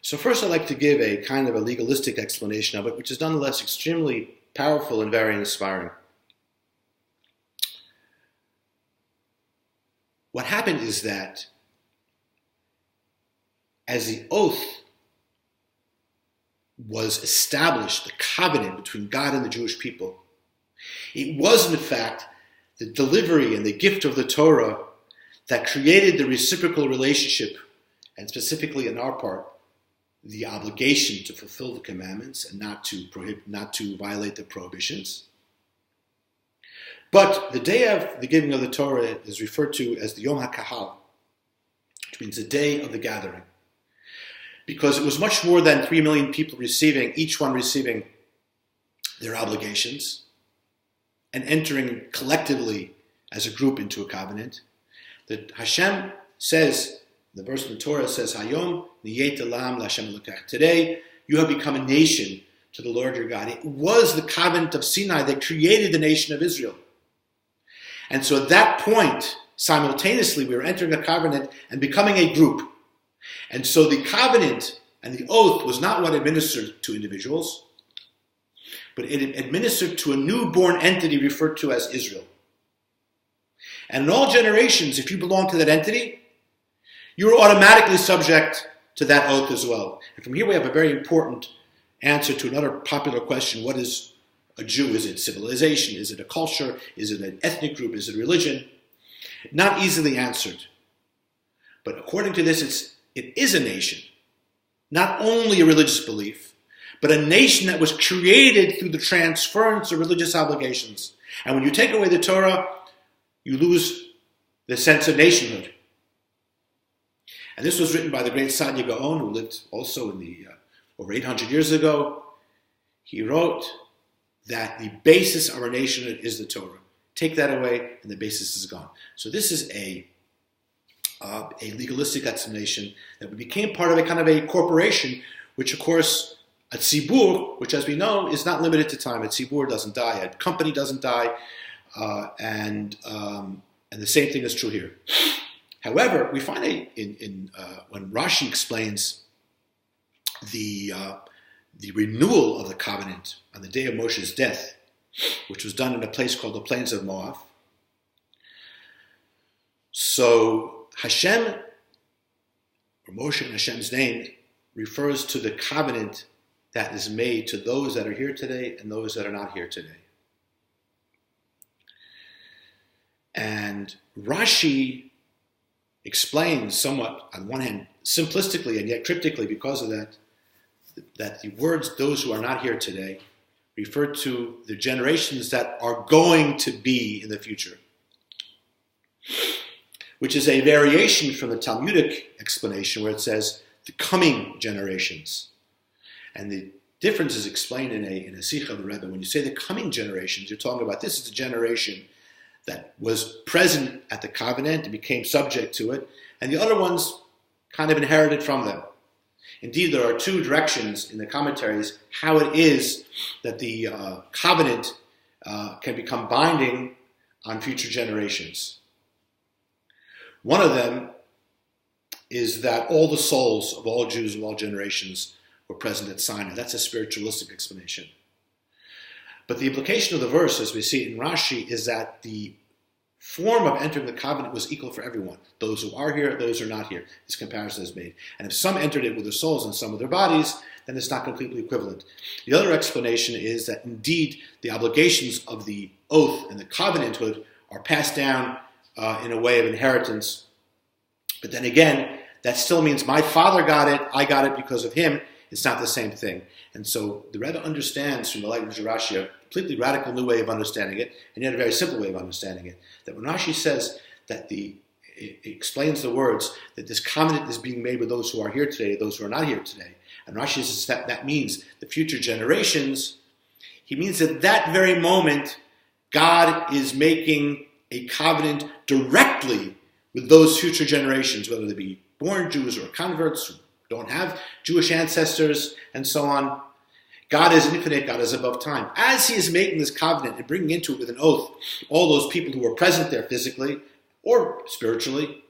So first I'd like to give a kind of a legalistic explanation of it, which is nonetheless extremely powerful and very inspiring. What happened is that as the oath was established, the covenant between God and the Jewish people, it was in fact the delivery and the gift of the Torah that created the reciprocal relationship, and specifically in our part, the obligation to fulfill the commandments and not to violate the prohibitions. But the day of the giving of the Torah is referred to as the Yom HaKahal, which means the day of the gathering, because it was much more than 3 million people receiving, each one receiving their obligations and entering collectively as a group into a covenant. That Hashem says, the verse in the Torah says, Hayom niyet elam l'Hashem Elokech. Today, you have become a nation to the Lord your God. It was the covenant of Sinai that created the nation of Israel. And so at that point, simultaneously, we were entering a covenant and becoming a group. And so the covenant and the oath was not what administered to individuals, but it administered to a newborn entity referred to as Israel. And in all generations, if you belong to that entity, you are automatically subject to that oath as well. And from here we have a very important answer to another popular question. What is a Jew? Is it civilization? Is it a culture? Is it an ethnic group? Is it religion? Not easily answered. But according to this, it is a nation. Not only a religious belief, but a nation that was created through the transference of religious obligations. And when you take away the Torah, you lose the sense of nationhood. And this was written by the great Sadia Gaon, who lived also in the over 800 years ago. He wrote that the basis of our nationhood is the Torah. Take that away, and the basis is gone. So this is a legalistic explanation that became part of a kind of a corporation, which of course, a tzibur, which as we know is not limited to time. A tzibur doesn't die, a company doesn't die, and the same thing is true here. However, we find when Rashi explains the renewal of the covenant on the day of Moshe's death, which was done in a place called the Plains of Moab. So Hashem, or Moshe in Hashem's name, refers to the covenant that is made to those that are here today and those that are not here today. And Rashi explains somewhat, on one hand, simplistically and yet cryptically because of that the words, those who are not here today, refer to the generations that are going to be in the future, which is a variation from the Talmudic explanation where it says the coming generations. And the difference is explained in a Sikha of the Rebbe. When you say the coming generations, you're talking about this is the generation that was present at the covenant and became subject to it, and the other ones kind of inherited from them. Indeed, there are two directions in the commentaries how it is that the covenant can become binding on future generations. One of them is that all the souls of all Jews of all generations were present at Sinai. That's a spiritualistic explanation. But the implication of the verse, as we see it in Rashi, is that the form of entering the covenant was equal for everyone. Those who are here, those who are not here. This comparison is made. And if some entered it with their souls and some with their bodies, then it's not completely equivalent. The other explanation is that indeed the obligations of the oath and the covenanthood are passed down in a way of inheritance. But then again, that still means my father got it, I got it because of him. It's not the same thing. And so the Rebbe understands from the language of Rashi a completely radical new way of understanding it, and yet a very simple way of understanding it. That when Rashi says that it explains the words that this covenant is being made with those who are here today, those who are not here today, and Rashi says that means the future generations, he means at that very moment, God is making a covenant directly with those future generations, whether they be born Jews or converts who don't have Jewish ancestors and so on. God is infinite, God is above time. As he is making this covenant and bringing into it with an oath all those people who were present there physically or spiritually,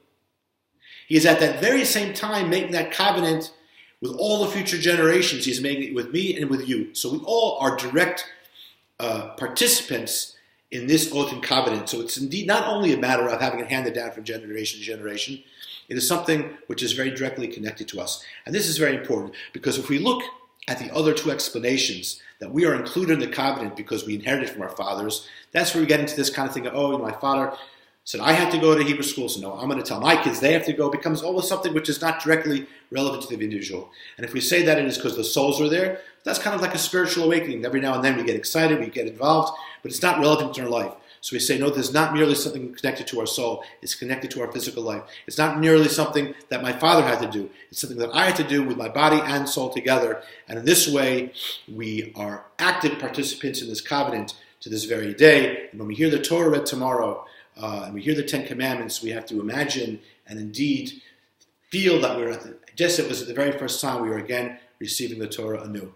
he is at that very same time making that covenant with all the future generations. He's making it with me and with you. So we all are direct participants in this oath and covenant. So it's indeed not only a matter of having it handed down from generation to generation. It is something which is very directly connected to us. And this is very important because if we look at the other two explanations, that we are included in the covenant because we inherited from our fathers, that's where we get into this kind of thing of, my father said I had to go to Hebrew school, so no, I'm going to tell my kids they have to go. It becomes almost something which is not directly relevant to the individual. And if we say that it is because the souls are there, that's kind of like a spiritual awakening. Every now and then we get excited, we get involved, but it's not relevant in our life. So we say, no, there's not merely something connected to our soul. It's connected to our physical life. It's not merely something that my father had to do. It's something that I had to do with my body and soul together. And in this way, we are active participants in this covenant to this very day. And when we hear the Torah read tomorrow, and we hear the Ten Commandments, we have to imagine and indeed feel that we're at the, just it was the very first time we were again receiving the Torah anew.